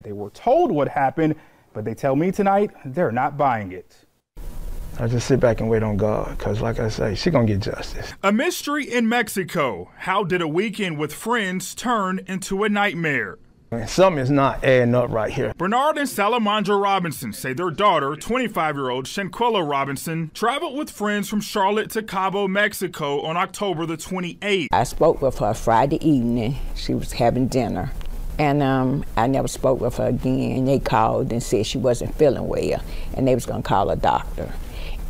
They were told what happened, but they tell me tonight they're not buying it. I just sit back and wait on God, because like I say, she gonna get justice. A mystery in Mexico. How did a weekend with friends turn into a nightmare? Something is not adding up right here. Bernard and Salamandra Robinson say their daughter, 25-year-old Shanquella Robinson, traveled with friends from Charlotte to Cabo, Mexico on October the 28th. I spoke with her Friday evening. She was having dinner. And I never spoke with her again. They called and said she wasn't feeling well, and they was gonna call a doctor.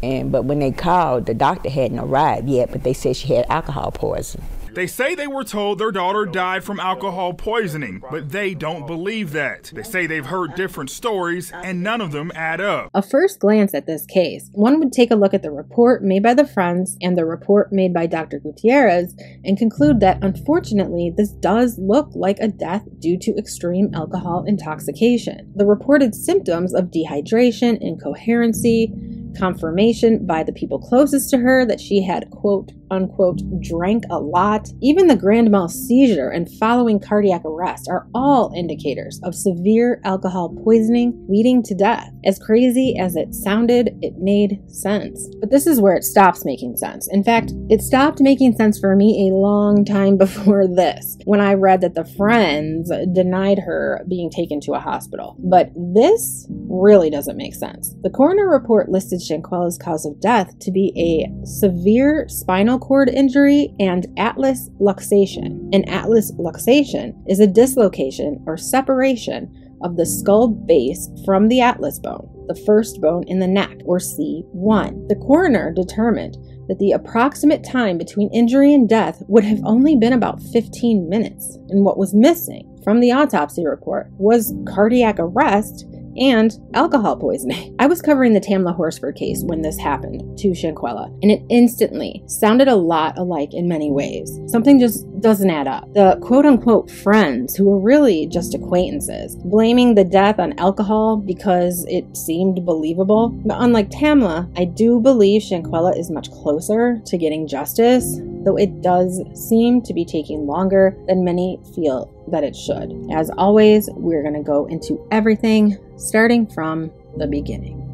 But when they called, the doctor hadn't arrived yet, but they said she had alcohol poisoning. They say they were told their daughter died from alcohol poisoning, but they don't believe that. They say they've heard different stories, and none of them add up. A first glance at this case, one would take a look at the report made by the friends and the report made by Dr. Gutierrez and conclude that, unfortunately, this does look like a death due to extreme alcohol intoxication. The reported symptoms of dehydration, incoherency, confirmation by the people closest to her that she had quote unquote drank a lot, even the grand mal seizure and following cardiac arrest are all indicators of severe alcohol poisoning leading to death. As crazy as it sounded, it made sense. But this is where it stops making sense. In fact, it stopped making sense for me a long time before this, when I read that the friends denied her being taken to a hospital. But this really doesn't make sense. The coroner report listed Shanquella's cause of death to be a severe spinal cord injury and atlas luxation. An atlas luxation is a dislocation or separation of the skull base from the atlas bone, the first bone in the neck, or C1. The coroner determined that the approximate time between injury and death would have only been about 15 minutes, and what was missing from the autopsy report was cardiac arrest and alcohol poisoning. I was covering the Tamla Horsford case when this happened to Shanquella, and it instantly sounded a lot alike in many ways. Something just doesn't add up. The quote-unquote friends, who were really just acquaintances, blaming the death on alcohol because it seemed believable. But unlike Tamla, I do believe Shanquella is much closer to getting justice, though it does seem to be taking longer than many feel that it should. As always, we're going to go into everything starting from the beginning.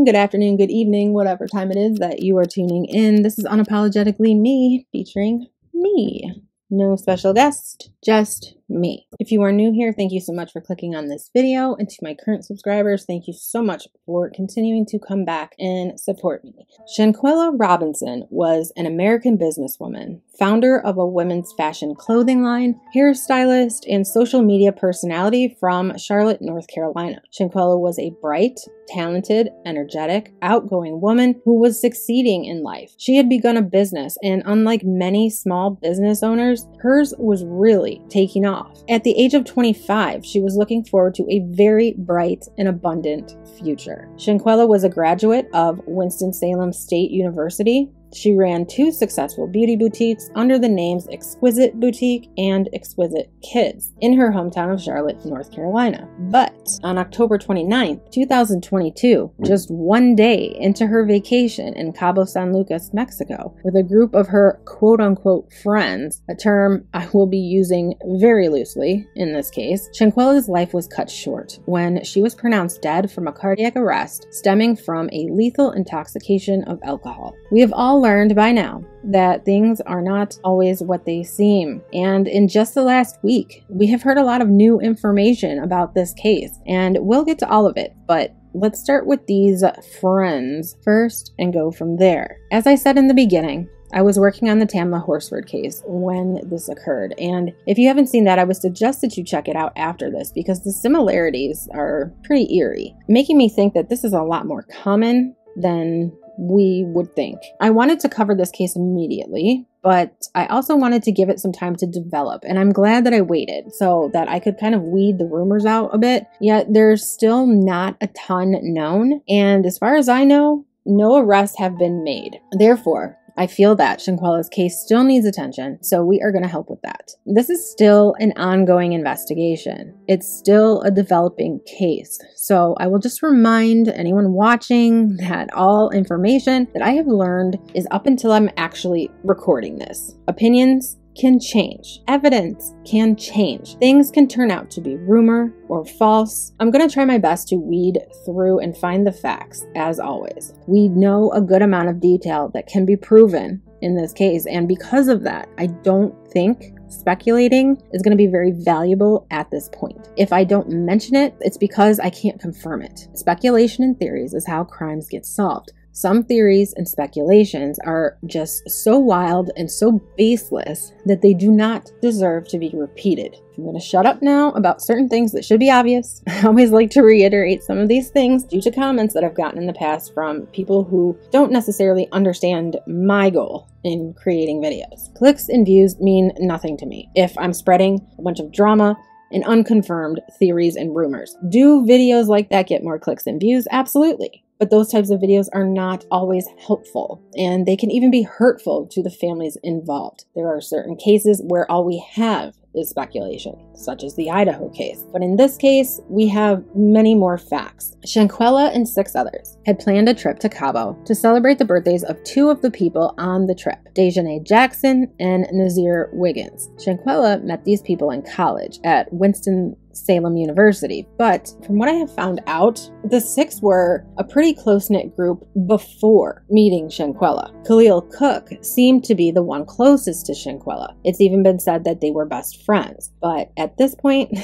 Good afternoon, good evening, whatever time it is that you are tuning in. This is Unapologetically Me, featuring me. No special guest, just me. If you are new here, thank you so much for clicking on this video. And to my current subscribers, thank you so much for continuing to come back and support me. Shanquella Robinson was an American businesswoman, founder of a women's fashion clothing line, hairstylist, and social media personality from Charlotte, North Carolina. Shanquella was a bright, talented, energetic, outgoing woman who was succeeding in life. She had begun a business, and unlike many small business owners, hers was really taking off. At the age of 25, she was looking forward to a very bright and abundant future. Shanquella was a graduate of Winston-Salem State University. She ran 2 successful beauty boutiques under the names Exquisite Boutique and Exquisite Kids in her hometown of Charlotte, North Carolina. But on October 29th, 2022, just one day into her vacation in Cabo San Lucas, Mexico, with a group of her quote-unquote friends, a term I will be using very loosely in this case, Shanquella's life was cut short when she was pronounced dead from a cardiac arrest stemming from a lethal intoxication of alcohol. We have all learned by now that things are not always what they seem. And in just the last week, we have heard a lot of new information about this case, and we'll get to all of it, but let's start with these friends first and go from there. As I said in the beginning, I was working on the Tamla Horsford case when this occurred, and if you haven't seen that, I would suggest that you check it out after this because the similarities are pretty eerie, making me think that this is a lot more common than we would think. I wanted to cover this case immediately, but I also wanted to give it some time to develop, and I'm glad that I waited so that I could kind of weed the rumors out a bit, yet there's still not a ton known, and as far as I know, no arrests have been made. Therefore, I feel that Shanquella's case still needs attention, so we are going to help with that. This is still an ongoing investigation. It's still a developing case. So I will just remind anyone watching that all information that I have learned is up until I'm actually recording this. Opinions can change. Evidence can change. Things can turn out to be rumor or false. I'm going to try my best to weed through and find the facts, as always. We know a good amount of detail that can be proven in this case, and because of that, I don't think speculating is going to be very valuable at this point. If I don't mention it, it's because I can't confirm it. Speculation and theories is how crimes get solved. Some theories and speculations are just so wild and so baseless that they do not deserve to be repeated. I'm going to shut up now about certain things that should be obvious. I always like to reiterate some of these things due to comments that I've gotten in the past from people who don't necessarily understand my goal in creating videos. Clicks and views mean nothing to me if I'm spreading a bunch of drama and unconfirmed theories and rumors. Do videos like that get more clicks and views? Absolutely. But those types of videos are not always helpful, and they can even be hurtful to the families involved. There are certain cases where all we have is speculation, such as the Idaho case. But in this case, we have many more facts. Shanquella and 6 others had planned a trip to Cabo to celebrate the birthdays of 2 of the people on the trip, Dejanay Jackson and Nazir Wiggins. Shanquella met these people in college at Winston-Salem University, but from what I have found out, the 6 were a pretty close-knit group before meeting Shanquella. Khalil Cook seemed to be the one closest to Shanquella. It's even been said that they were best friends, but at this point,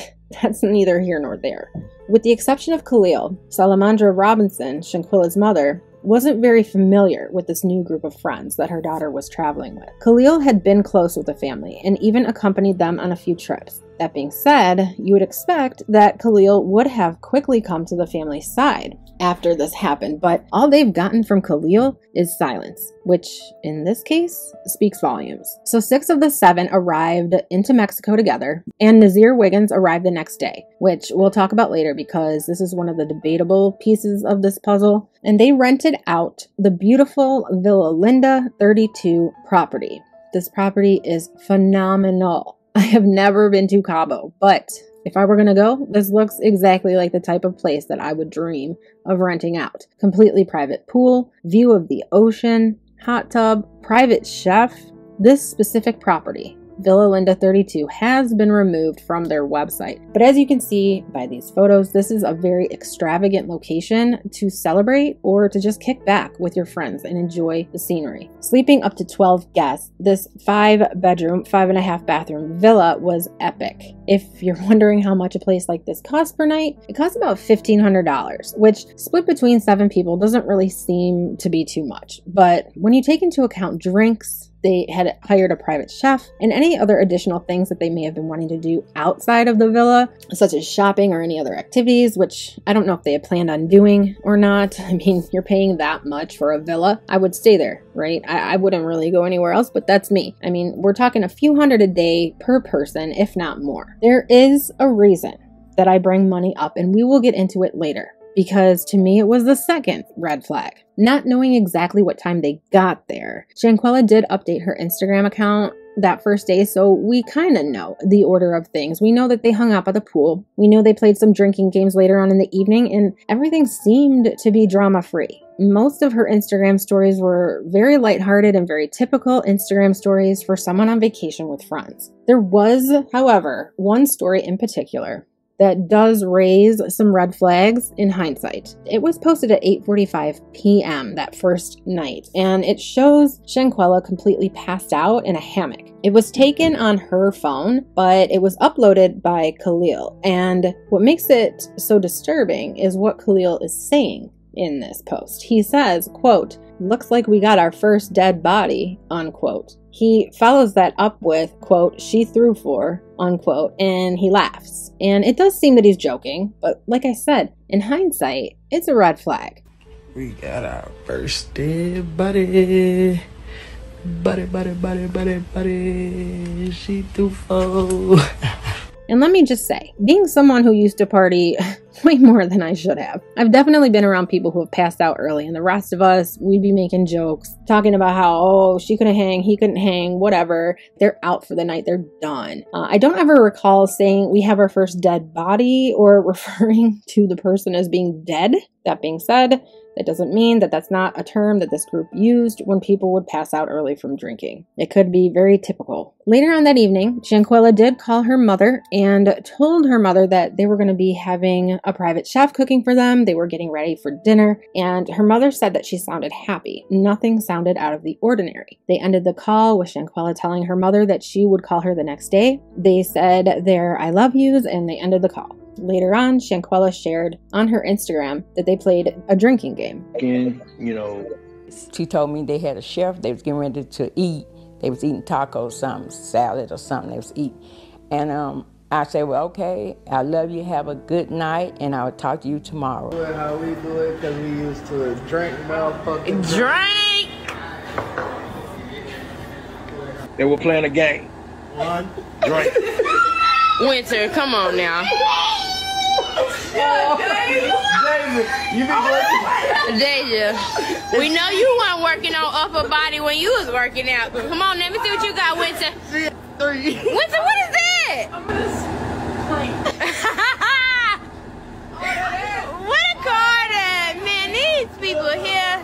that's neither here nor there. With the exception of Khalil, Shanquella Robinson, Shanquella's mother, wasn't very familiar with this new group of friends that her daughter was traveling with. Khalil had been close with the family and even accompanied them on a few trips. That being said, you would expect that Khalil would have quickly come to the family's side after this happened, but all they've gotten from Khalil is silence, which in this case speaks volumes. So 6 of the 7 arrived into Mexico together, and Nazir Wiggins arrived the next day, which we'll talk about later because this is one of the debatable pieces of this puzzle. And they rented out the beautiful Villa Linda 32 property. This property is phenomenal. I have never been to Cabo, but if I were going to go, this looks exactly like the type of place that I would dream of renting out. Completely private pool, view of the ocean, hot tub, private chef. This specific property, Villa Linda 32, has been removed from their website. But as you can see by these photos, this is a very extravagant location to celebrate or to just kick back with your friends and enjoy the scenery. Sleeping up to 12 guests, this 5-bedroom, 5.5 bathroom villa was epic. If you're wondering how much a place like this costs per night, it costs about $1,500, which split between 7 people doesn't really seem to be too much. But when you take into account drinks, they had hired a private chef, and any other additional things that they may have been wanting to do outside of the villa, such as shopping or any other activities, which I don't know if they had planned on doing or not. I mean, you're paying that much for a villa. I would stay there, right? I wouldn't really go anywhere else, but that's me. I mean, we're talking a few hundred a day per person, if not more. There is a reason that I bring money up, and we will get into it later. Because to me, it was the second red flag. Not knowing exactly what time they got there. Shanquella did update her Instagram account that first day, so we kind of know the order of things. We know that they hung out by the pool. We know they played some drinking games later on in the evening, and everything seemed to be drama-free. Most of her Instagram stories were very lighthearted and very typical Instagram stories for someone on vacation with friends. There was, however, one story in particular that does raise some red flags in hindsight. It was posted at 8:45 p.m. that first night, and it shows Shanquella completely passed out in a hammock. It was taken on her phone, but it was uploaded by Khalil. And what makes it so disturbing is what Khalil is saying in this post. He says, quote, "Looks like we got our first dead body," unquote. He follows that up with, quote, "She threw for," unquote, and he laughs. And it does seem that he's joking, but like I said, in hindsight, it's a red flag. We got our first dead body. Buddy. She threw for. And let me just say, being someone who used to party Way more than I should have. I've definitely been around people who have passed out early, and the rest of us, we'd be making jokes, talking about how, oh, she couldn't hang, he couldn't hang, whatever. They're out for the night. They're done. I don't ever recall saying we have our first dead body or referring to the person as being dead. That being said, that doesn't mean that that's not a term that this group used when people would pass out early from drinking. It could be very typical. Later on that evening, Shanquella did call her mother and told her mother that they were going to be having a private chef cooking for them. They were getting ready for dinner, and her mother said that she sounded happy. Nothing sounded out of the ordinary. They ended the call with Shanquella telling her mother that she would call her the next day. They said their I love yous, and they ended the call. Later on, Shanquella shared on her Instagram that they played a drinking game. She told me they had a chef. They was getting ready to eat. They was eating tacos, something, salad or something they was eating. And I said, well, okay, I love you. Have a good night, and I will talk to you tomorrow. How we do it, because we used to drink motherfucking Drink! They were playing a game. One. Drink. Winter, come on now. David, you be working. Deja, we know you weren't working on upper body when you was working out. Come on, let me see what you got, Winter. Winter, what is that? What a card at, man, these people here.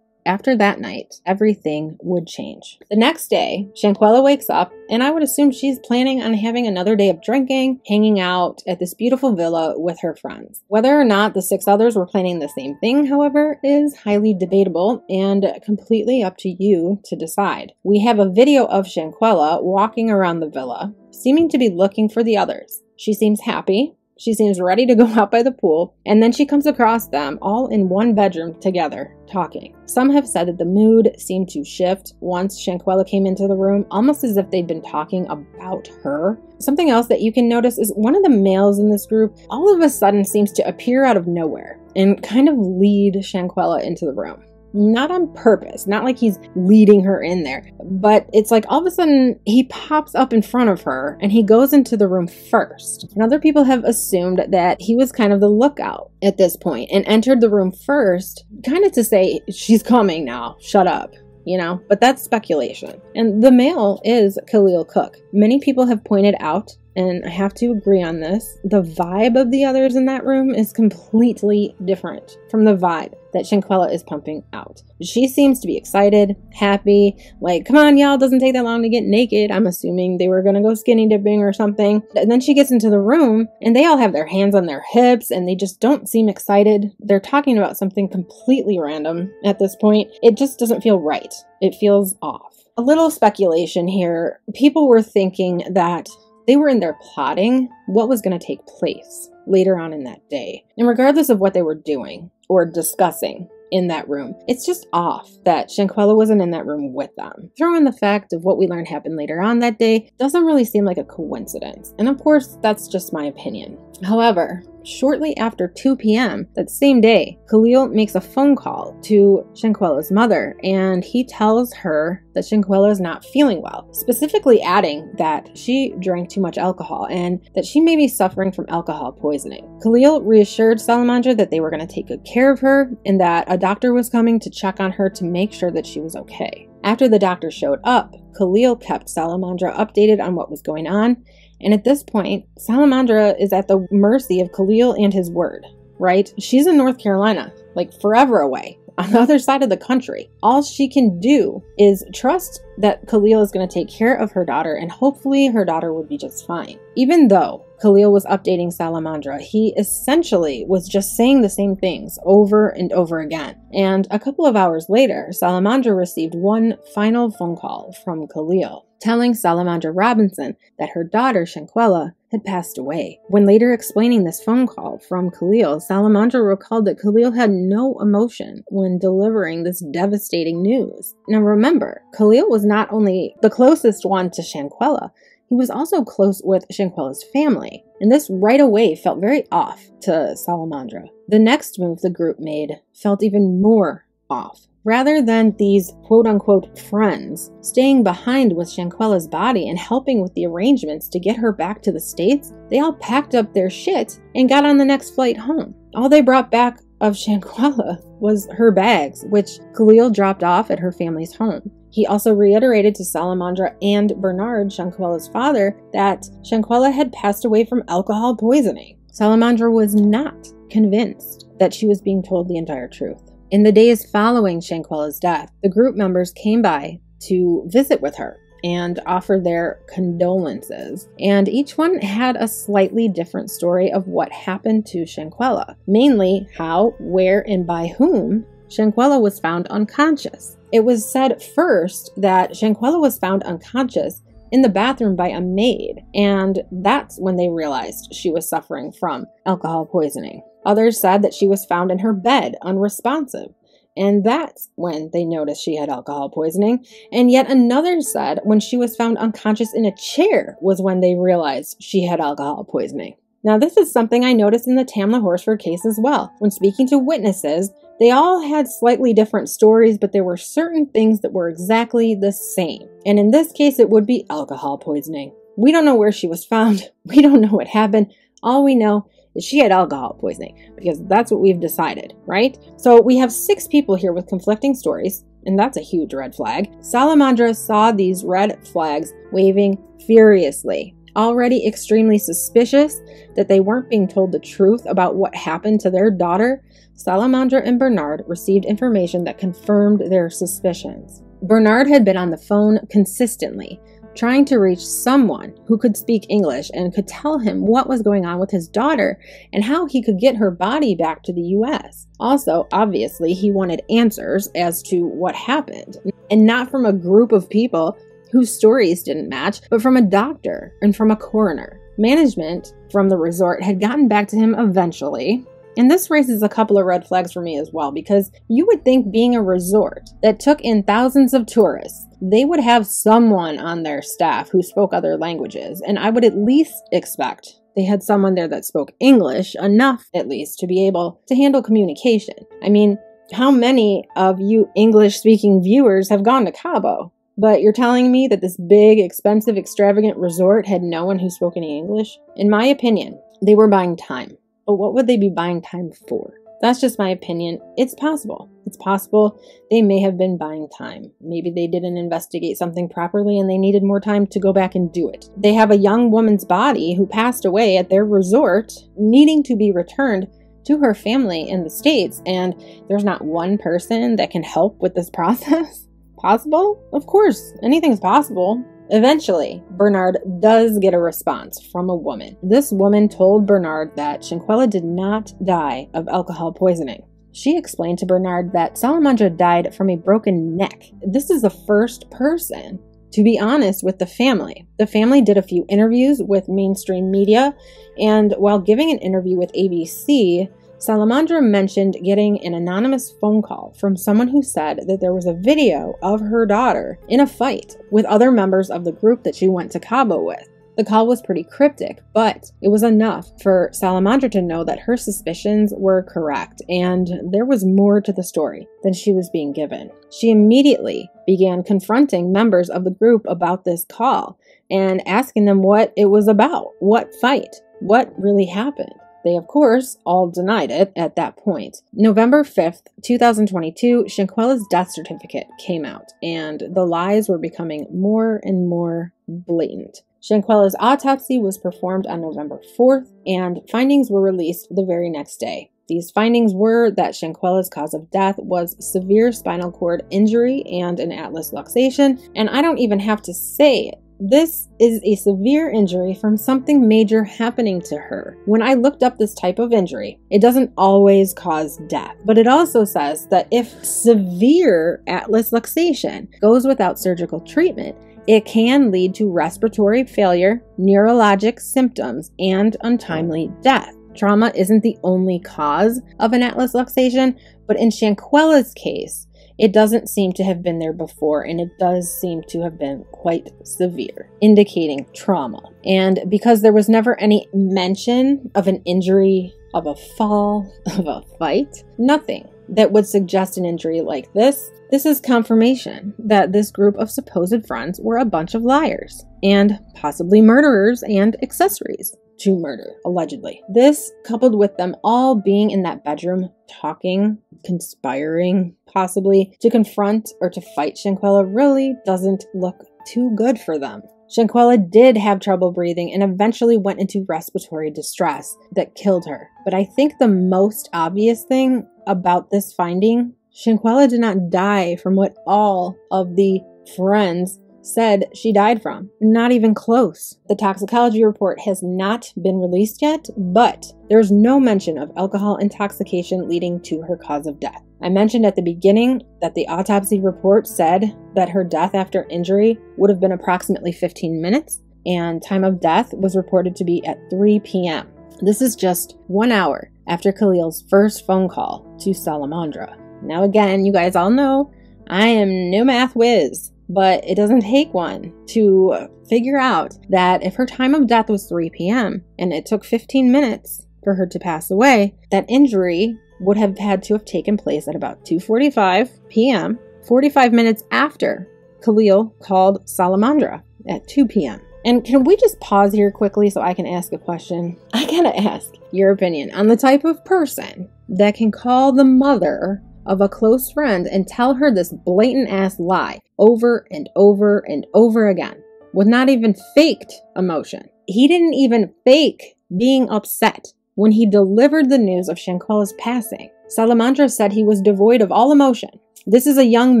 After that night, everything would change. The next day, Shanquella wakes up, and I would assume she's planning on having another day of drinking, hanging out at this beautiful villa with her friends. Whether or not the 6 others were planning the same thing, however, is highly debatable and completely up to you to decide. We have a video of Shanquella walking around the villa, seeming to be looking for the others. She seems happy. She seems ready to go out by the pool, and then she comes across them all in one bedroom together, talking. Some have said that the mood seemed to shift once Shanquella came into the room, almost as if they'd been talking about her. Something else that you can notice is one of the males in this group all of a sudden seems to appear out of nowhere and kind of lead Shanquella into the room. Not on purpose, not like he's leading her in there, but it's like all of a sudden he pops up in front of her and he goes into the room first. And other people have assumed that he was kind of the lookout at this point and entered the room first, kind of to say, she's coming now, shut up. You know, but that's speculation. And the male is Khalil Cook. Many people have pointed out, and I have to agree on this, the vibe of the others in that room is completely different from the vibe that Shanquella is pumping out. She seems to be excited, happy, like, come on, y'all, doesn't take that long to get naked. I'm assuming they were gonna go skinny dipping or something. And then she gets into the room, and they all have their hands on their hips, and they just don't seem excited. They're talking about something completely random at this point. It just doesn't feel right. It feels off. A little speculation here. People were thinking that they were in there plotting what was going to take place later on in that day. And regardless of what they were doing or discussing in that room, it's just off that Shanquella wasn't in that room with them. Throw in the fact of what we learned happened later on that day doesn't really seem like a coincidence. And of course, that's just my opinion. However, shortly after 2 p.m. that same day, Khalil makes a phone call to Shanquella's mother, and he tells her that Shanquella is not feeling well, specifically adding that she drank too much alcohol and that she may be suffering from alcohol poisoning. Khalil reassured Salamandra that they were going to take good care of her and that a doctor was coming to check on her to make sure that she was okay. After the doctor showed up, Khalil kept Salamandra updated on what was going on. And at this point, Salamandra is at the mercy of Khalil and his word, right? She's in North Carolina, like forever away, on the other side of the country. All she can do is trust that Khalil is going to take care of her daughter, and hopefully her daughter would be just fine. Even though Khalil was updating Salamandra, he essentially was just saying the same things over and over again. And a couple of hours later, Salamandra received one final phone call from Khalil, telling Shanquella Robinson that her daughter, Shanquella, had passed away. When later explaining this phone call from Khalil, Salamandra recalled that Khalil had no emotion when delivering this devastating news. Now remember, Khalil was not only the closest one to Shanquella, he was also close with Shanquella's family, and this right away felt very off to Salamandra. The next move the group made felt even more off. Rather than these quote-unquote friends staying behind with Shanquella's body and helping with the arrangements to get her back to the States, they all packed up their shit and got on the next flight home. All they brought back of Shanquella was her bags, which Khalil dropped off at her family's home. He also reiterated to Salamandra and Bernard, Shanquella's father, that Shanquella had passed away from alcohol poisoning. Salamandra was not convinced that she was being told the entire truth. In the days following Shanquella's death, the group members came by to visit with her and offer their condolences. And each one had a slightly different story of what happened to Shanquella, mainly how, where, and by whom Shanquella was found unconscious. It was said first that Shanquella was found unconscious in the bathroom by a maid, and that's when they realized she was suffering from alcohol poisoning. Others said that she was found in her bed, unresponsive, and that's when they noticed she had alcohol poisoning. And yet another said when she was found unconscious in a chair was when they realized she had alcohol poisoning. Now, this is something I noticed in the Tamla Horsford case as well. When speaking to witnesses, they all had slightly different stories, but there were certain things that were exactly the same. And in this case, it would be alcohol poisoning. We don't know where she was found. We don't know what happened. All we know is she had alcohol poisoning, because that's what we've decided, right? So we have 6 people here with conflicting stories, and that's a huge red flag. Salamandra saw these red flags waving furiously. Already extremely suspicious that they weren't being told the truth about what happened to their daughter, Salamandra and Bernard received information that confirmed their suspicions. Bernard had been on the phone consistently, trying to reach someone who could speak English and could tell him what was going on with his daughter and how he could get her body back to the US. Also, obviously, he wanted answers as to what happened, and not from a group of people whose stories didn't match, but from a doctor and from a coroner. Management from the resort had gotten back to him eventually, and this raises a couple of red flags for me as well, because you would think, being a resort that took in thousands of tourists, they would have someone on their staff who spoke other languages, and I would at least expect they had someone there that spoke English enough, at least, to be able to handle communication. I mean, how many of you English-speaking viewers have gone to Cabo? But you're telling me that this big, expensive, extravagant resort had no one who spoke any English? In my opinion, they were buying time. But what would they be buying time for? That's just my opinion. It's possible. It's possible they may have been buying time. Maybe they didn't investigate something properly and they needed more time to go back and do it. They have a young woman's body who passed away at their resort, needing to be returned to her family in the States, and there's not one person that can help with this process? Possible? Of course, anything's possible. Eventually, Bernard does get a response from a woman. This woman told Bernard that Shanquella did not die of alcohol poisoning. She explained to Bernard that Salamandra died from a broken neck. This is the first person to be honest with the family. The family did a few interviews with mainstream media, and while giving an interview with ABC, Salamandra mentioned getting an anonymous phone call from someone who said that there was a video of her daughter in a fight with other members of the group that she went to Cabo with. The call was pretty cryptic, but it was enough for Salamandra to know that her suspicions were correct, and there was more to the story than she was being given. She immediately began confronting members of the group about this call and asking them what it was about, what fight, what really happened. They, of course, all denied it at that point. November 5th, 2022, Shanquella's death certificate came out, and the lies were becoming more and more blatant. Shanquella's autopsy was performed on November 4th, and findings were released the very next day. These findings were that Shanquella's cause of death was severe spinal cord injury and an atlas luxation, and I don't even have to say it. This is a severe injury from something major happening to her. When I looked up this type of injury, it doesn't always cause death, but it also says that if severe atlas luxation goes without surgical treatment, it can lead to respiratory failure, neurologic symptoms, and untimely death. Trauma isn't the only cause of an atlas luxation, but in Shanquella's case, it doesn't seem to have been there before, and it does seem to have been quite severe, indicating trauma. And because there was never any mention of an injury, of a fall, of a fight, nothing that would suggest an injury like this, this is confirmation that this group of supposed friends were a bunch of liars and possibly murderers and accessories to murder, allegedly. This, coupled with them all being in that bedroom talking, conspiring, possibly to confront or to fight Shanquella, really doesn't look too good for them. Shanquella did have trouble breathing and eventually went into respiratory distress that killed her. But I think the most obvious thing about this finding, Shanquella did not die from what all of the friends said she died from. Not even close. The toxicology report has not been released yet, but there's no mention of alcohol intoxication leading to her cause of death. I mentioned at the beginning that the autopsy report said that her death after injury would have been approximately 15 minutes, and time of death was reported to be at 3 p.m. This is just 1 hour after Khalil's first phone call to Salamandra. Now again, you guys all know I am no math whiz, but it doesn't take one to figure out that if her time of death was 3 p.m. and it took 15 minutes for her to pass away, that injury would have had to have taken place at about 2:45 p.m., 45 minutes after Khalil called Salamandra at 2 p.m. And can we just pause here quickly so I can ask a question? I gotta ask your opinion on the type of person that can call the mother of a close friend and tell her this blatant ass lie over and over and over again with not even faked emotion. He didn't even fake being upset when he delivered the news of Shanquella's passing. Salamandra said he was devoid of all emotion. This is a young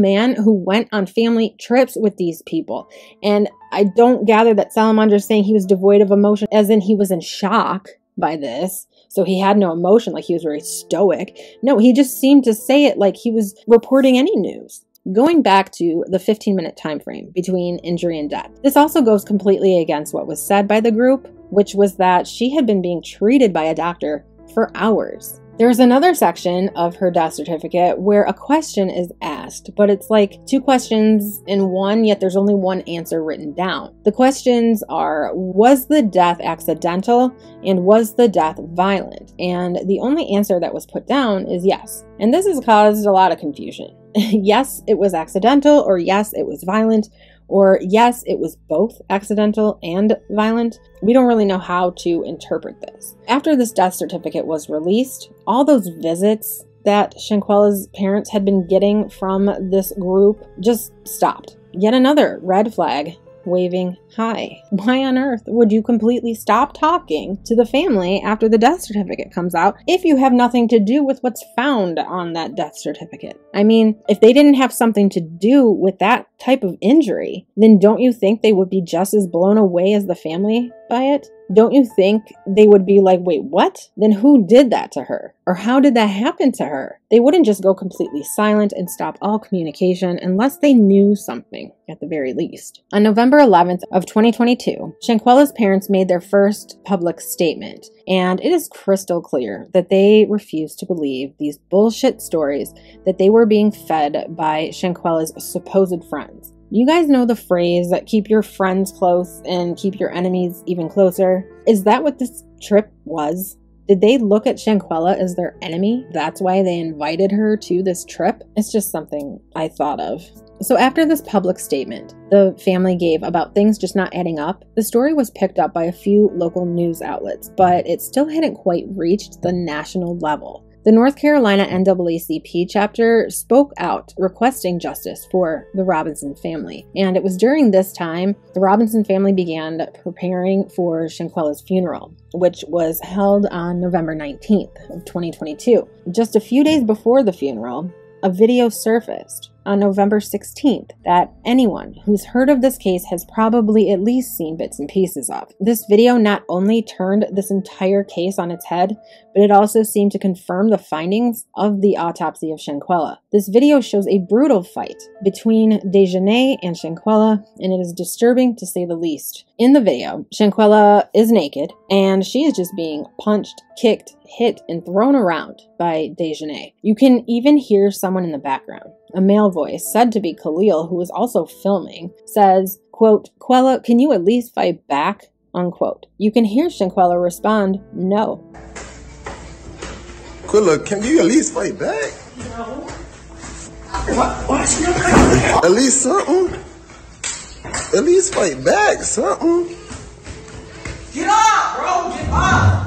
man who went on family trips with these people. And I don't gather that Salamandra is saying he was devoid of emotion as in he was in shock by this. So he had no emotion, like he was very stoic. No, he just seemed to say it like he was reporting any news. Going back to the 15-minute time frame between injury and death, this also goes completely against what was said by the group, which was that she had been being treated by a doctor for hours. There's another section of her death certificate where a question is asked, but it's like 2 questions in one, yet there's only one answer written down. The questions are, was the death accidental and was the death violent? And the only answer that was put down is yes. And this has caused a lot of confusion. Yes, it was accidental, or yes, it was violent, or yes, it was both accidental and violent. We don't really know how to interpret this. After this death certificate was released, all those visits that Shanquella's parents had been getting from this group just stopped. Yet another red flag waving hi. Why on earth would you completely stop talking to the family after the death certificate comes out if you have nothing to do with what's found on that death certificate? I mean, if they didn't have something to do with that type of injury, then don't you think they would be just as blown away as the family by it? Don't you think they would be like, wait, what? Then who did that to her? Or how did that happen to her? They wouldn't just go completely silent and stop all communication unless they knew something, at the very least. On November 11th of 2022, Shanquella's parents made their first public statement, and it is crystal clear that they refused to believe these bullshit stories that they were being fed by Shanquella's supposed friends. You guys know the phrase, keep your friends close and keep your enemies even closer? Is that what this trip was? Did they look at Shanquella as their enemy? That's why they invited her to this trip? It's just something I thought of. So after this public statement the family gave about things just not adding up, the story was picked up by a few local news outlets, but it still hadn't quite reached the national level. The North Carolina NAACP chapter spoke out requesting justice for the Robinson family. And it was during this time the Robinson family began preparing for Shanquella's funeral, which was held on November 19th of 2022. Just a few days before the funeral, a video surfaced on November 16th that anyone who's heard of this case has probably at least seen bits and pieces of. This video not only turned this entire case on its head, but it also seemed to confirm the findings of the autopsy of Shanquella. This video shows a brutal fight between Dejanay and Shanquella, and it is disturbing to say the least. In the video, Shanquella is naked, and she is just being punched, kicked, hit, and thrown around by Dejanay. You can even hear someone in the background. A male voice, said to be Khalil, who was also filming, says, quote, "Quella, can you at least fight back?" unquote. You can hear Shanquella respond, "No." Quella, can you at least fight back? No. At least something. At least fight back, something. Get up, bro. Get up.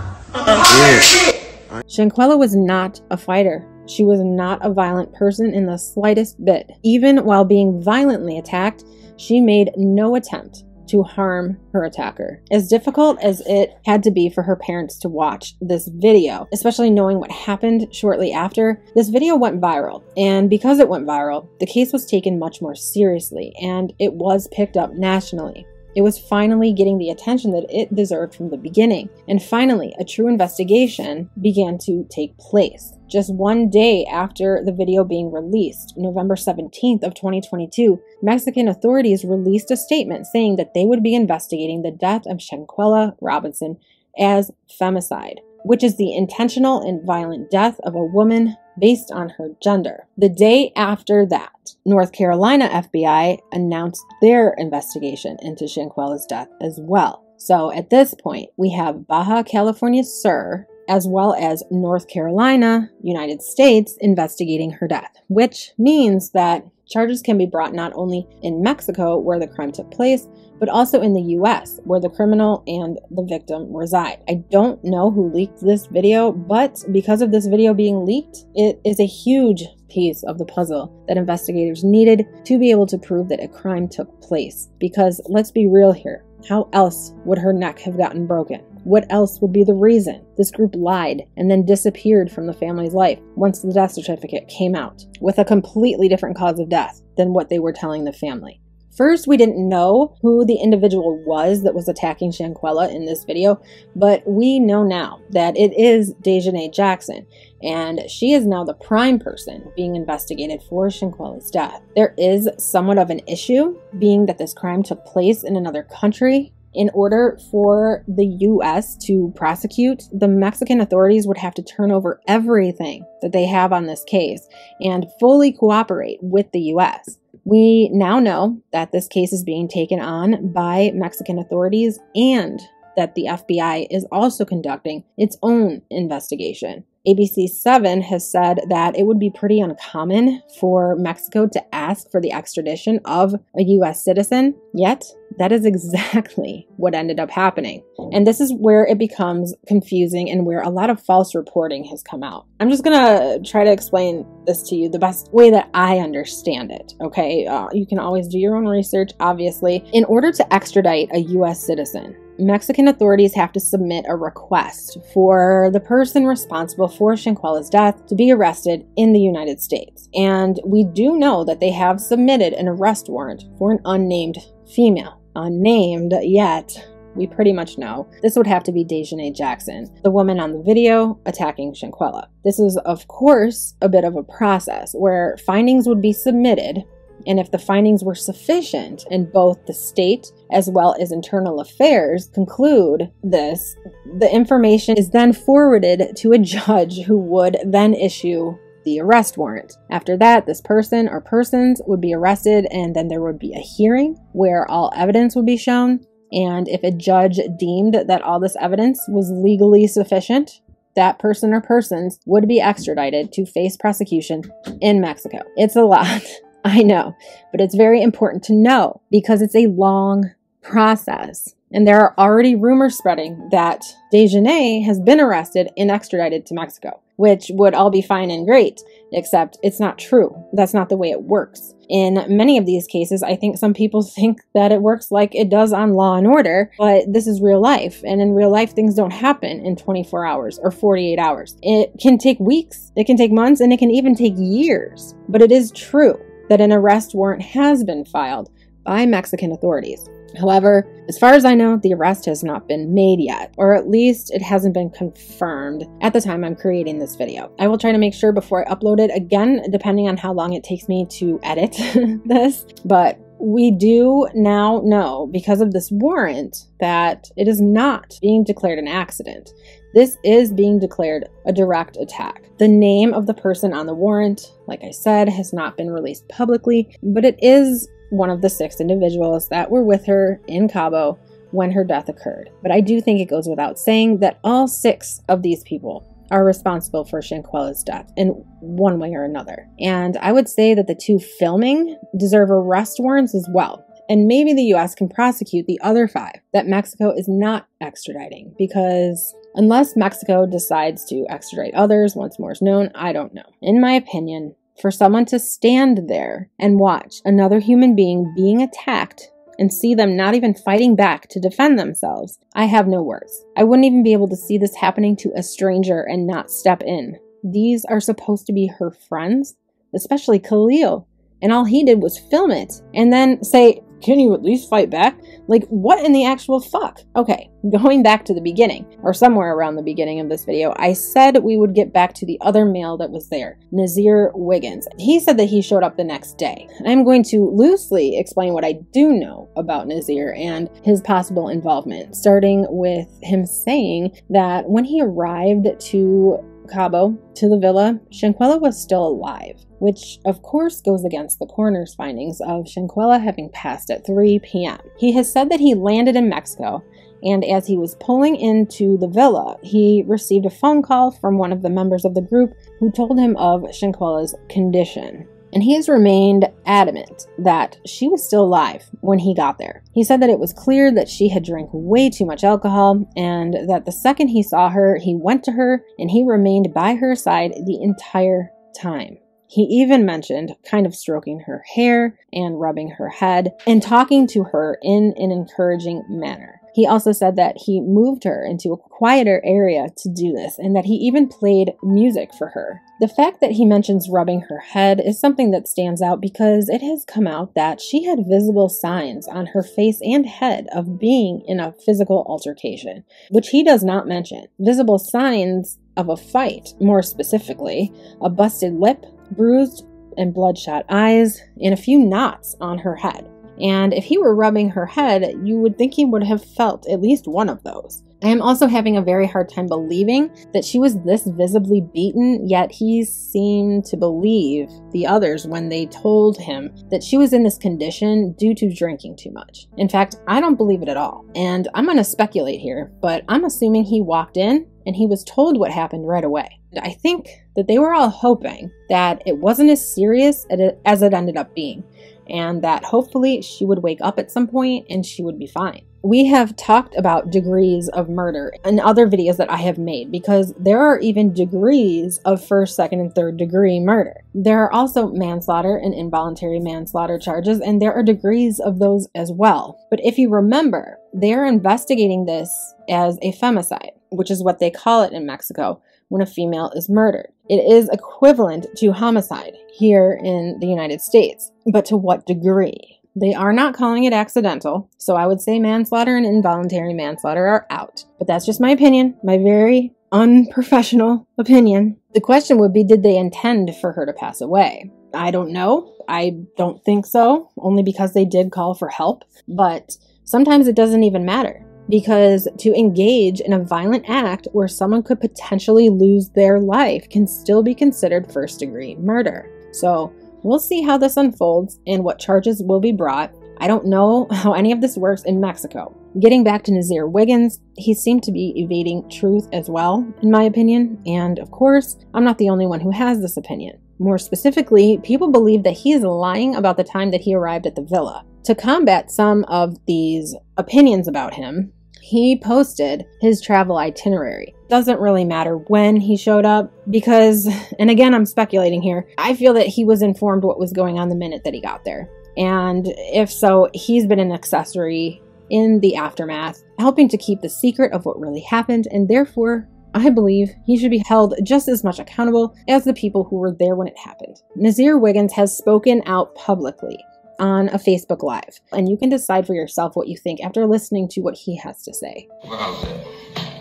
Shanquella was not a fighter. She was not a violent person in the slightest bit. Even while being violently attacked, she made no attempt to harm her attacker. As difficult as it had to be for her parents to watch this video, especially knowing what happened shortly after, this video went viral. And because it went viral, the case was taken much more seriously, and it was picked up nationally. It was finally getting the attention that it deserved from the beginning. And finally, a true investigation began to take place. Just one day after the video being released, November 17th of 2022, Mexican authorities released a statement saying that they would be investigating the death of Shanquella Robinson as femicide, which is the intentional and violent death of a woman based on her gender. The day after that, North Carolina FBI announced their investigation into Shanquella's death as well. So at this point, we have Baja California Sur, as well as North Carolina, United States, investigating her death, which means that charges can be brought not only in Mexico, where the crime took place, but also in the US, where the criminal and the victim reside. I don't know who leaked this video, but because of this video being leaked, it is a huge piece of the puzzle that investigators needed to be able to prove that a crime took place. Because let's be real here, how else would her neck have gotten broken? What else would be the reason? This group lied and then disappeared from the family's life once the death certificate came out with a completely different cause of death than what they were telling the family. First, we didn't know who the individual was that was attacking Shanquella in this video, but we know now that it is Dejanay Jackson, and she is now the prime person being investigated for Shanquella's death. There is somewhat of an issue, being that this crime took place in another country. In order for the U.S. to prosecute, the Mexican authorities would have to turn over everything that they have on this case and fully cooperate with the U.S. We now know that this case is being taken on by Mexican authorities and that the FBI is also conducting its own investigation. ABC 7 has said that it would be pretty uncommon for Mexico to ask for the extradition of a U.S. citizen, yet that is exactly what ended up happening. And this is where it becomes confusing and where a lot of false reporting has come out. I'm just gonna try to explain this to you the best way that I understand it, okay? You can always do your own research, obviously. In order to extradite a U.S. citizen, Mexican authorities have to submit a request for the person responsible for Shanquella's death to be arrested in the United States. And we do know that they have submitted an arrest warrant for an unnamed female. Unnamed, yet we pretty much know this would have to be Dejanay Jackson, the woman on the video attacking Shanquella. This is, of course, a bit of a process where findings would be submitted, and if the findings were sufficient and both the state as well as internal affairs conclude this, the information is then forwarded to a judge who would then issue the arrest warrant. After that, this person or persons would be arrested, and then there would be a hearing where all evidence would be shown. And if a judge deemed that all this evidence was legally sufficient, that person or persons would be extradited to face prosecution in Mexico. It's a lot. I know, but it's very important to know because it's a long process. And there are already rumors spreading that Dejanay has been arrested and extradited to Mexico, which would all be fine and great, except it's not true. That's not the way it works. In many of these cases, I think some people think that it works like it does on Law and Order, but this is real life. And in real life, things don't happen in 24 hours or 48 hours. It can take weeks, it can take months, and it can even take years. But it is true that an arrest warrant has been filed by Mexican authorities. However, as far as I know, the arrest has not been made yet, or at least it hasn't been confirmed at the time I'm creating this video. I will try to make sure before I upload it, again, depending on how long it takes me to edit this, but we do now know, because of this warrant, that it is not being declared an accident. This is being declared a direct attack. The name of the person on the warrant, like I said, has not been released publicly, but it is one of the 6 individuals that were with her in Cabo when her death occurred. But I do think it goes without saying that all 6 of these people are responsible for Shanquella's death in one way or another. And I would say that the two filming deserve arrest warrants as well. And maybe the US can prosecute the other 5 that Mexico is not extraditing, because unless Mexico decides to extradite others once more is known, I don't know. In my opinion, for someone to stand there and watch another human being being attacked and see them not even fighting back to defend themselves, I have no words. I wouldn't even be able to see this happening to a stranger and not step in. These are supposed to be her friends, especially Khalil, and all he did was film it and then say, "Can you at least fight back?" Like, what in the actual fuck? Okay, going back to the beginning, or somewhere around the beginning of this video, I said we would get back to the other male that was there, Nazir Wiggins. He said that he showed up the next day. I'm going to loosely explain what I do know about Nazir and his possible involvement, starting with him saying that when he arrived to Cabo, to the villa, Shanquella was still alive, which of course goes against the coroner's findings of Shanquella having passed at 3 p.m. He has said that he landed in Mexico, and as he was pulling into the villa, he received a phone call from one of the members of the group who told him of Shanquella's condition. And he has remained adamant that she was still alive when he got there. He said that it was clear that she had drank way too much alcohol, and that the second he saw her, he went to her and he remained by her side the entire time. He even mentioned kind of stroking her hair and rubbing her head and talking to her in an encouraging manner. He also said that he moved her into a quieter area to do this, and that he even played music for her. The fact that he mentions rubbing her head is something that stands out because it has come out that she had visible signs on her face and head of being in a physical altercation, which he does not mention. Visible signs of a fight, more specifically, a busted lip, bruised and bloodshot eyes, and a few knots on her head. And if he were rubbing her head, you would think he would have felt at least one of those. I am also having a very hard time believing that she was this visibly beaten, yet he seemed to believe the others when they told him that she was in this condition due to drinking too much. In fact, I don't believe it at all. And I'm going to speculate here, but I'm assuming he walked in and he was told what happened right away. I think that they were all hoping that it wasn't as serious as it ended up being, and that hopefully she would wake up at some point and she would be fine. We have talked about degrees of murder in other videos that I have made, because there are even degrees of first, second, and third degree murder. There are also manslaughter and involuntary manslaughter charges, and there are degrees of those as well. But if you remember, they're investigating this as a femicide, which is what they call it in Mexico when a female is murdered. It is equivalent to homicide here in the United States, but to what degree? They are not calling it accidental, so I would say manslaughter and involuntary manslaughter are out. But that's just my opinion, my very unprofessional opinion. The question would be, did they intend for her to pass away? I don't know. I don't think so, only because they did call for help. But sometimes it doesn't even matter, because to engage in a violent act where someone could potentially lose their life can still be considered first-degree murder. So we'll see how this unfolds and what charges will be brought. I don't know how any of this works in Mexico. Getting back to Nazir Wiggins, he seemed to be evading truth as well, in my opinion. And of course, I'm not the only one who has this opinion. More specifically, people believe that he is lying about the time that he arrived at the villa. To combat some of these opinions about him, he posted his travel itinerary. Doesn't really matter when he showed up because, and again I'm speculating here, I feel that he was informed what was going on the minute that he got there. And if so, he's been an accessory in the aftermath, helping to keep the secret of what really happened, and therefore I believe he should be held just as much accountable as the people who were there when it happened. Nazir Wiggins has spoken out publicly on a Facebook Live, and you can decide for yourself what you think after listening to what he has to say. Where I was at?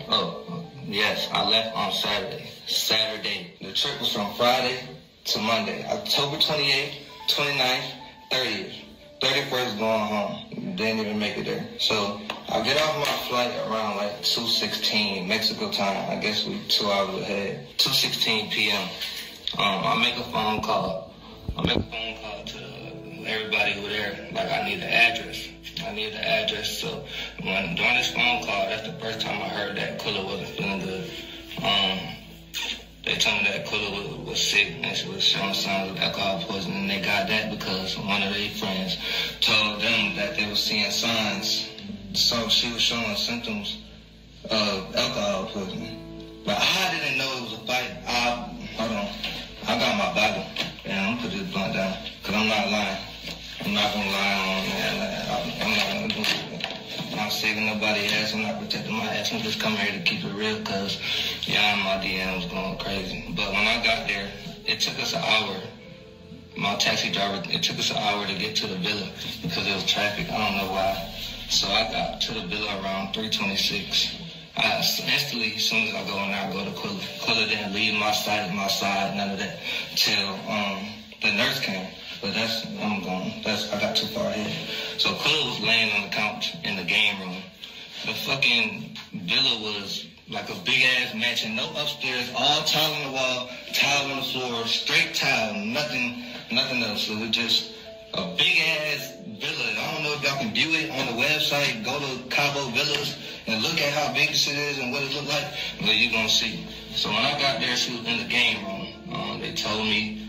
Oh, yes, I left on Saturday. The trip was from Friday to Monday, October 28th, 29th, 30th. 31st going home. Didn't even make it there. So I get off my flight around like 2:16 Mexico time. I guess we 2 hours ahead. 2:16 p.m. I make a phone call. To everybody who there. Like I need the address. So during this phone call, that's the first time I heard that Kula wasn't feeling good. They told me that Quilla was sick and she was showing signs of alcohol poisoning. And they got that because one of their friends told them that they were seeing signs. So she was showing symptoms of alcohol poisoning. But I didn't know it was a fight. Hold on. I got my Bible. And I'm gonna put this blunt down. Because I'm not lying. I'm not gonna lie on that. I'm not gonna do it. I'm not saving nobody's ass. I'm not protecting my ass. I'm just coming here to keep it real because, yeah, my DM's going crazy. But when I got there, it took us an hour. My taxi driver, it took us an hour to get to the villa because there was traffic. I don't know why. So I got to the villa around 3:26. Instantly, as soon as I go in there, I go to Quilla. Quilla didn't leave my side, none of that, till the nurse came. But I'm gone. I got too far ahead. So Quilla was laying on the couch in the game room. The fucking villa was like a big ass mansion, no upstairs, all tile on the wall, tile on the floor, straight tile, nothing else. So it was just a big ass villa. I don't know if y'all can view it on the website. Go to Cabo Villas and look at how big this shit is and what it look like. But you're gonna see. So when I got there, she was in the game room. They told me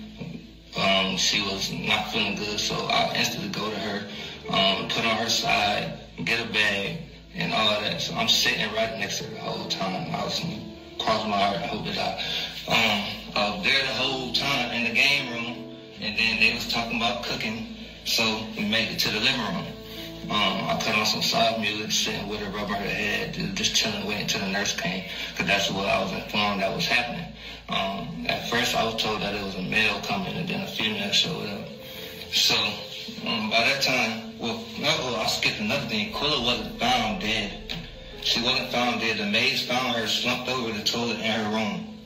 she was not feeling good, so I instantly go to her, put on her side, get a bag, and all of that. So I'm sitting right next to her the whole time. I was crossing my heart. I hope that I was there the whole time in the game room, and then they was talking about cooking, so we made it to the living room. I put on some soft music, sitting with her, rubbing her head, just chilling, waiting until the nurse came, because that's what I was informed that was happening. At first, I was told that it was a male coming, and then a female showed up. So, by that time, I skipped another thing. Quilla wasn't found dead. She wasn't found dead. The maids found her slumped over the toilet in her room.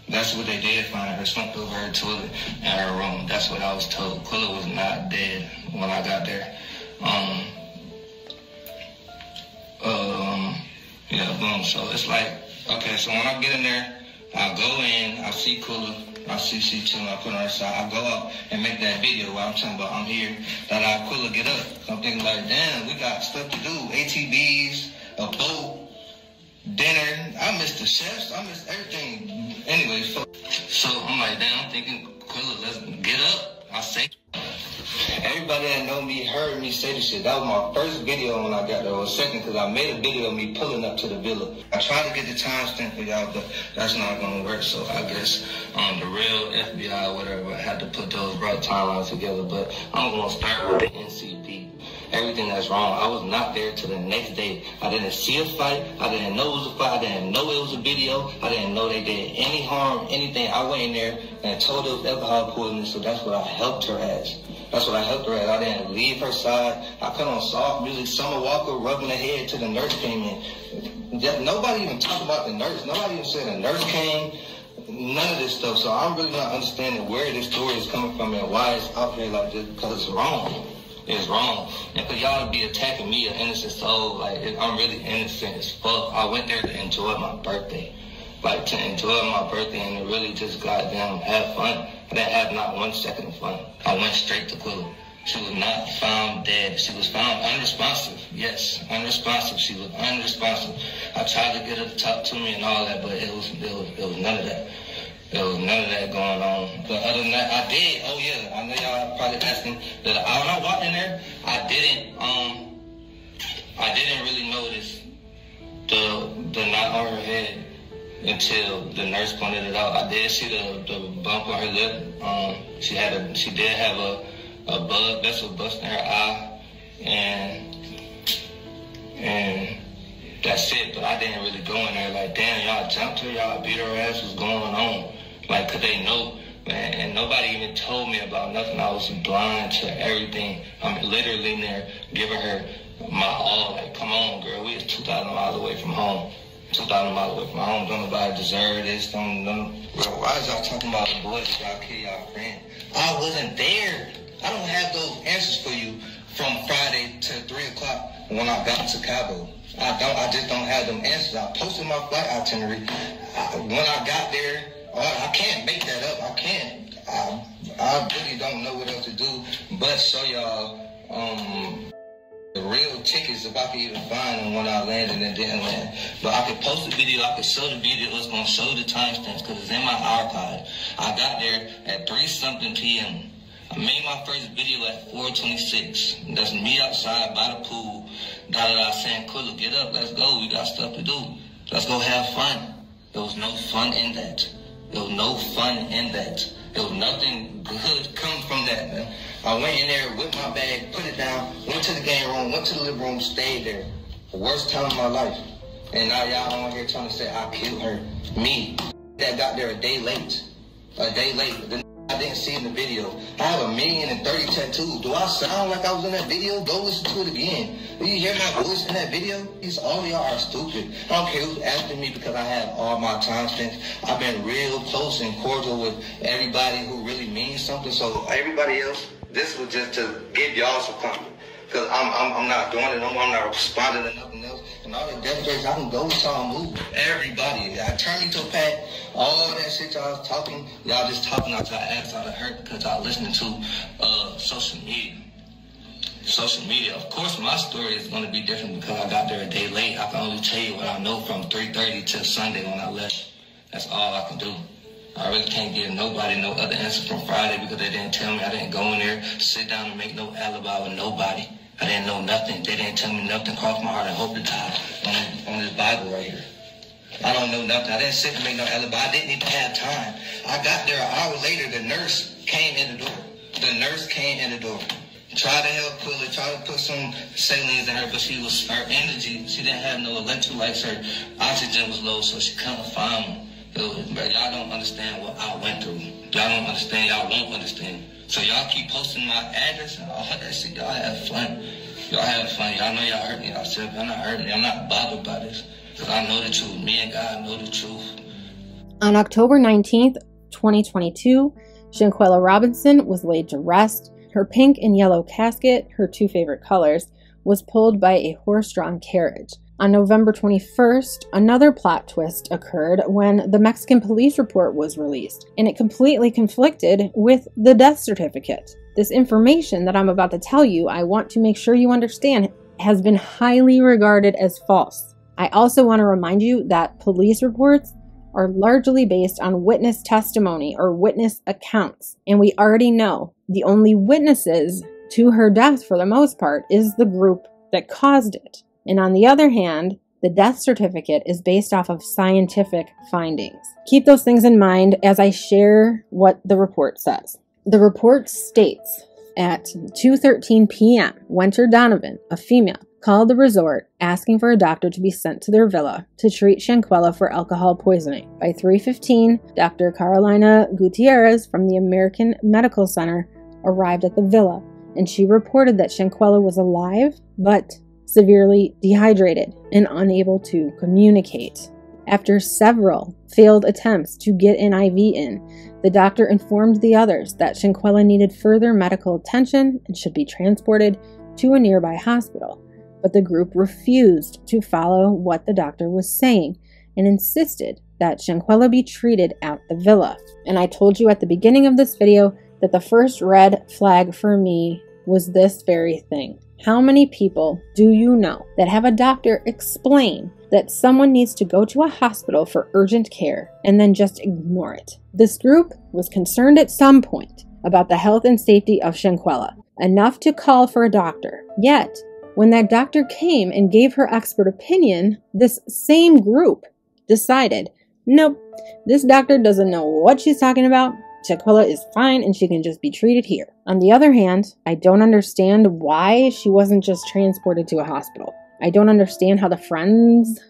That's what they did find her, slumped over her toilet in her room. That's what I was told. Quilla was not dead when I got there. Yeah, boom. So it's like, okay, so when I get in there, I go in, I see Quilla, I see she chilling, I put her on her side, I go up and make that video where I'm talking about I'm here, that I Quilla get up. I'm thinking like, damn, we got stuff to do, ATVs, a boat, dinner. I missed the chefs, I missed everything. Anyways, so I'm like, damn, I'm thinking, Quilla, let's get up. I say, everybody that know me heard me say this shit. That was my first video when I got there, or second, because I made a video of me pulling up to the villa. I tried to get the timestamp for y'all, but that's not going to work. So I guess the real FBI or whatever had to put those right timelines together. But I'm going to start with the NCP. Everything that's wrong. I was not there till the next day. I didn't see a fight. I didn't know it was a fight. I didn't know it was a video. I didn't know they did any harm, anything. I went in there and told her it was alcohol poisoning, so that's what I helped her as. That's what I helped her at. I didn't leave her side. I put on soft music, Summer Walker rubbing her head till the nurse came in. Nobody even talked about the nurse. Nobody even said the nurse came. None of this stuff. So I'm really not understanding where this story is coming from and why it's out here like this, because it's wrong. It's wrong. And for y'all to be attacking me, an innocent soul, like, I'm really innocent as fuck. I went there to enjoy my birthday. Like, to enjoy my birthday and to really just goddamn have fun. I didn't have not 1 second of fun. I went straight to Quilla. She was not found dead. She was found unresponsive. Yes, unresponsive. She was unresponsive. I tried to get her to talk to me and all that, but it was none of that. There was none of that going on. But other than that, I did. Oh yeah, I know y'all probably asking that. When I walked in there, I didn't really notice the knot on her head until the nurse pointed it out. I did see the bump on her lip. She did have a blood vessel bust in her eye, and that's it. But I didn't really go in there like, damn, y'all jumped her, y'all beat her ass, what's going on? Like, 'cause they know, man, and nobody even told me about nothing. I was blind to everything. I'm literally in there giving her my all. Like, come on, girl, we was 2,000 miles away from home. 2,000 miles away from home. Don't nobody deserve this. Bro, why is y'all talking about the boys that y'all kill y'all friend? I wasn't there. I don't have those answers for you from Friday to 3 o'clock when I got to Cabo. I just don't have them answers. I posted my flight itinerary. When I got there, I can't make that up. I can't. I really don't know what else to do but show y'all The real tickets, if I could even find them when I landed and didn't land. But I could post the video, I could show the video, it's going to show the timestamps because it's in my archive. I got there at 3-something p.m. I made my first video at 4:26. That's me outside by the pool. Saying, Quilla, get up, let's go. We got stuff to do. Let's go have fun. There was no fun in that. There was no fun in that. There was nothing good come from that, man. I went in there, whipped my bag, put it down, went to the game room, went to the living room, stayed there. The worst time of my life. And now y'all on here trying to say I killed her. Me. That got there a day late. A day late. The I didn't see in the video. I have 1,030,000 tattoos. Do I sound like I was in that video? Go listen to it again. Do you hear my voice in that video? All y'all are stupid. I don't care who's after me because I have all my time spent. I've been real close and cordial with everybody who really means something. So everybody else, this was just to give y'all some comfort. Because I'm not doing it no more. I'm not responding to nothing else. And all the demonstrations, I can go with y'all move. Everybody. I turn me to a pack. All that shit y'all was talking, y'all just talking out your ass out of hurt because y'all listening to social media. Social media. Of course, my story is going to be different because I got there a day late. I can only tell you what I know from 3:30 till Sunday when I left. That's all I can do. I really can't give nobody no other answer from Friday because they didn't tell me. I didn't go in there, sit down and make no alibi with nobody. I didn't know nothing. They didn't tell me nothing. Cross my heart and hope to die on this Bible right here. I don't know nothing. I didn't sit and make no alibi. I didn't even have time. I got there an hour later. The nurse came in the door. The nurse came in the door. Tried to help Quilla, tried to put some salines in her, but her energy, she didn't have no electrolytes. Her oxygen was low, so she couldn't find them. But y'all don't understand what I went through. Y'all don't understand. Y'all won't understand. So y'all keep posting my address and all that shit. Y'all have fun. Y'all have fun. Y'all know y'all hurt me. Y'all said I'm not hurting me. I'm not bothered by this. Because I know the truth. Me and God know the truth. On October 19th, 2022, Shanquella Robinson was laid to rest. Her pink and yellow casket, her two favorite colors, was pulled by a horse-drawn carriage. On November 21st, another plot twist occurred when the Mexican police report was released, and it completely conflicted with the death certificate. This information that I'm about to tell you, I want to make sure you understand, has been highly regarded as false. I also want to remind you that police reports are largely based on witness testimony or witness accounts, and we already know the only witnesses to her death for the most part is the group that caused it. And on the other hand, the death certificate is based off of scientific findings. Keep those things in mind as I share what the report says. The report states, at 2:13 p.m., Winter Donovan, a female, called the resort asking for a doctor to be sent to their villa to treat Shanquella for alcohol poisoning. By 3:15, Dr. Carolina Gutierrez from the American Medical Center arrived at the villa, and she reported that Shanquella was alive, but severely dehydrated and unable to communicate. After several failed attempts to get an IV in, the doctor informed the others that Shanquella needed further medical attention and should be transported to a nearby hospital. But the group refused to follow what the doctor was saying and insisted that Shanquella be treated at the villa. And I told you at the beginning of this video that the first red flag for me was this very thing. How many people do you know that have a doctor explain that someone needs to go to a hospital for urgent care and then just ignore it? This group was concerned at some point about the health and safety of Shanquella, enough to call for a doctor. Yet, when that doctor came and gave her expert opinion, this same group decided, nope, this doctor doesn't know what she's talking about. Shanquella is fine and she can just be treated here. On the other hand, I don't understand why she wasn't just transported to a hospital. I don't understand how the friends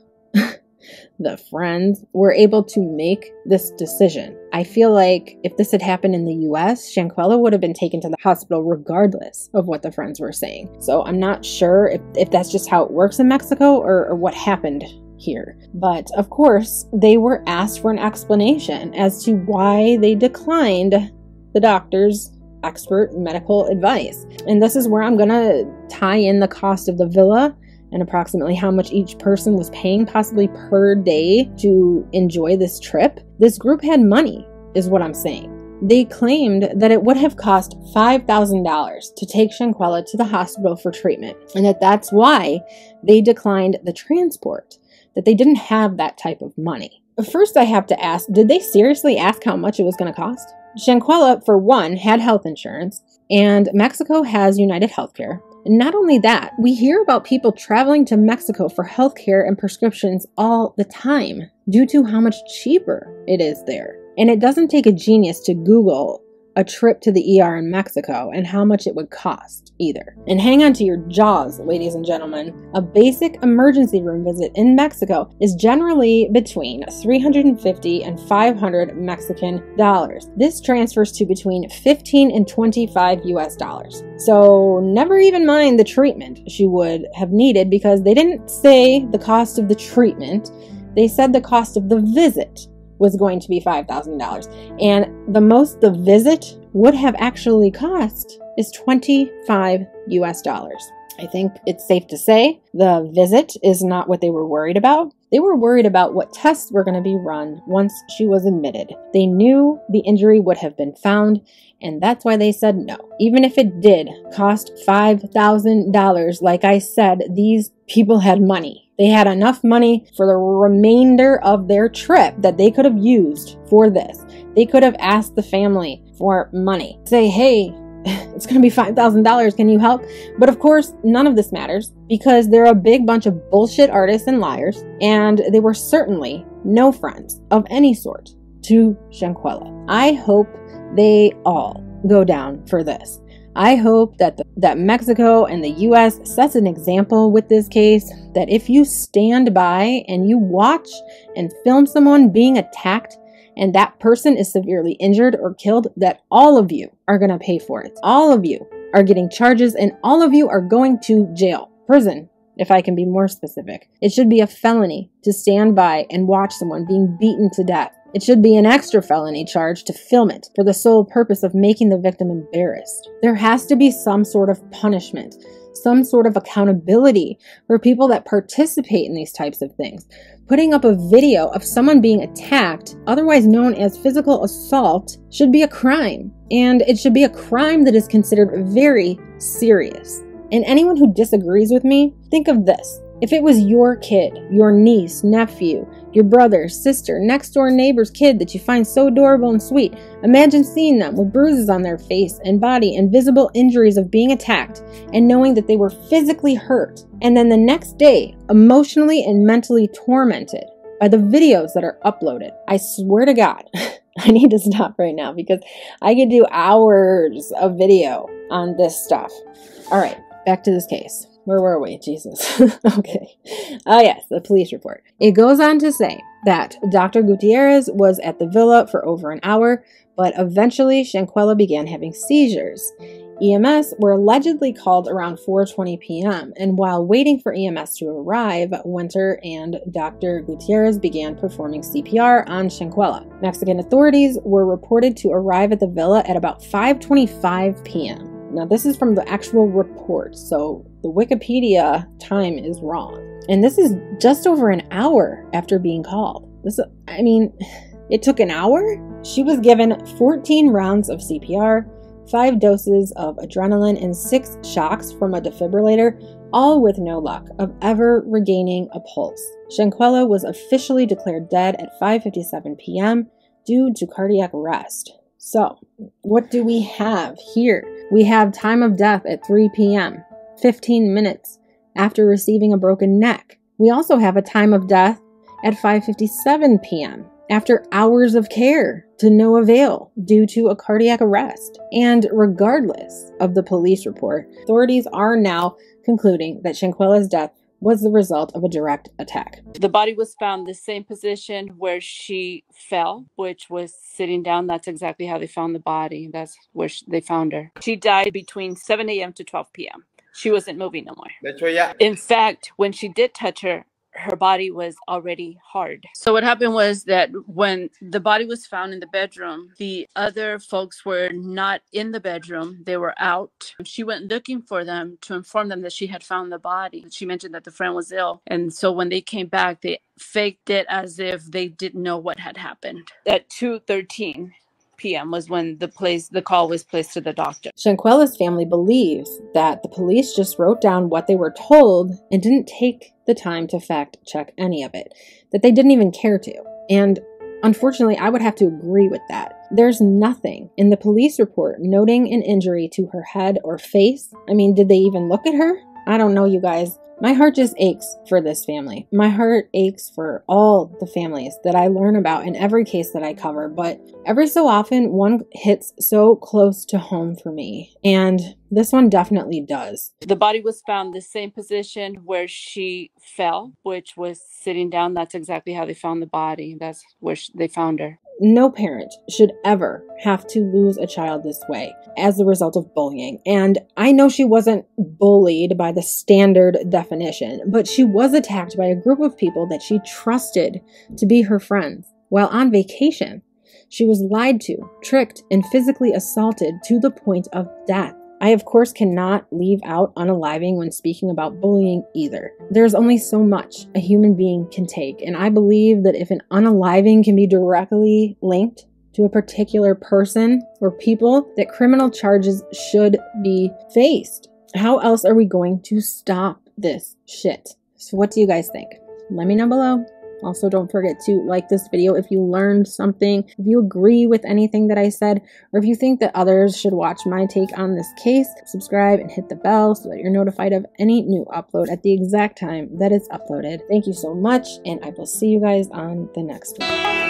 were able to make this decision. I feel like if this had happened in the US, Shanquella would have been taken to the hospital regardless of what the friends were saying. So I'm not sure if that's just how it works in Mexico or what happened here. But of course, they were asked for an explanation as to why they declined the doctor's expert medical advice. And this is where I'm gonna tie in the cost of the villa and approximately how much each person was paying possibly per day to enjoy this trip. This group had money, is what I'm saying. They claimed that it would have cost $5,000 to take Shanquella to the hospital for treatment, and that's why they declined the transport, that they didn't have that type of money. First, I have to ask, did they seriously ask how much it was going to cost? Shanquella, for one, had health insurance, and Mexico has United Healthcare. And not only that, we hear about people traveling to Mexico for healthcare and prescriptions all the time due to how much cheaper it is there. And it doesn't take a genius to Google a trip to the ER in Mexico and how much it would cost either. And hang on to your jaws, ladies and gentlemen. A basic emergency room visit in Mexico is generally between $350 and $500 Mexican dollars. This transfers to between 15 and 25 US dollars. So never even mind the treatment she would have needed, because they didn't say the cost of the treatment. They said the cost of the visit was going to be $5,000. And the most the visit would have actually cost is 25 US dollars. I think it's safe to say the visit is not what they were worried about. They were worried about what tests were going to be run once she was admitted. They knew the injury would have been found, and that's why they said no. Even if it did cost $5,000, like I said, these people had money. They had enough money for the remainder of their trip that they could have used for this. They could have asked the family for money. Say, hey, it's going to be $5,000. Can you help? But of course, none of this matters because they're a big bunch of bullshit artists and liars, and they were certainly no friends of any sort to Shanquella. I hope they all go down for this. I hope that that Mexico and the U.S. sets an example with this case, that if you stand by and you watch and film someone being attacked and that person is severely injured or killed, that all of you are going to pay for it. All of you are getting charges and all of you are going to jail, prison, if I can be more specific. It should be a felony to stand by and watch someone being beaten to death. It should be an extra felony charge to film it for the sole purpose of making the victim embarrassed. There has to be some sort of punishment, some sort of accountability for people that participate in these types of things. Putting up a video of someone being attacked, otherwise known as physical assault, should be a crime. And it should be a crime that is considered very serious. And anyone who disagrees with me, think of this. If it was your kid, your niece, nephew, your brother, sister, next door neighbor's kid that you find so adorable and sweet, imagine seeing them with bruises on their face and body and visible injuries of being attacked and knowing that they were physically hurt. And then the next day, emotionally and mentally tormented by the videos that are uploaded. I swear to God, I need to stop right now because I could do hours of video on this stuff. All right, back to this case. Where were we? Jesus. Okay. Yes, the police report. It goes on to say that Dr. Gutierrez was at the villa for over an hour, but eventually Shanquella began having seizures. EMS were allegedly called around 4:20 p.m., and while waiting for EMS to arrive, Winter and Dr. Gutierrez began performing CPR on Shanquella. Mexican authorities were reported to arrive at the villa at about 5:25 p.m. Now, this is from the actual report, so the Wikipedia time is wrong. And this is just over an hour after being called. It took an hour? She was given 14 rounds of CPR, 5 doses of adrenaline, and 6 shocks from a defibrillator, all with no luck of ever regaining a pulse. Shanquella was officially declared dead at 5:57 p.m. due to cardiac arrest. So, what do we have here? We have time of death at 3 p.m., 15 minutes after receiving a broken neck. We also have a time of death at 5:57 p.m., after hours of care to no avail due to a cardiac arrest. And regardless of the police report, authorities are now concluding that Shanquella's death was the result of a direct attack. The body was found the same position where she fell, which was sitting down. That's exactly how they found the body. That's where they found her. She died between 7 a.m. to 12 p.m. She wasn't moving no more. In fact, when she did touch her, her body was already hard. So what happened was that when the body was found in the bedroom, the other folks were not in the bedroom. They were out. She went looking for them to inform them that she had found the body. She mentioned that the friend was ill. And so when they came back, they faked it as if they didn't know what had happened. At 2:13 p.m. was when the call was placed to the doctor. Shanquella's family believes that the police just wrote down what they were told and didn't take the time to fact check any of it, that they didn't even care to. And unfortunately, I would have to agree with that. There's nothing in the police report noting an injury to her head or face. I mean, did they even look at her? I don't know, you guys. My heart just aches for this family. My heart aches for all the families that I learn about in every case that I cover, but every so often one hits so close to home for me, and this one definitely does. The body was found the same position where she fell, which was sitting down. That's exactly how they found the body. That's where they found her. No parent should ever have to lose a child this way as a result of bullying. And I know she wasn't bullied by the standard definition, but she was attacked by a group of people that she trusted to be her friends. While on vacation, she was lied to, tricked, and physically assaulted to the point of death. I, of course, cannot leave out unaliving when speaking about bullying either. There's only so much a human being can take, and I believe that if an unaliving can be directly linked to a particular person or people, that criminal charges should be faced. How else are we going to stop this shit? So what do you guys think? Let me know below. Also, don't forget to like this video if you learned something, if you agree with anything that I said, or if you think that others should watch my take on this case. Subscribe and hit the bell so that you're notified of any new upload at the exact time that it's uploaded. Thank you so much, and I will see you guys on the next one.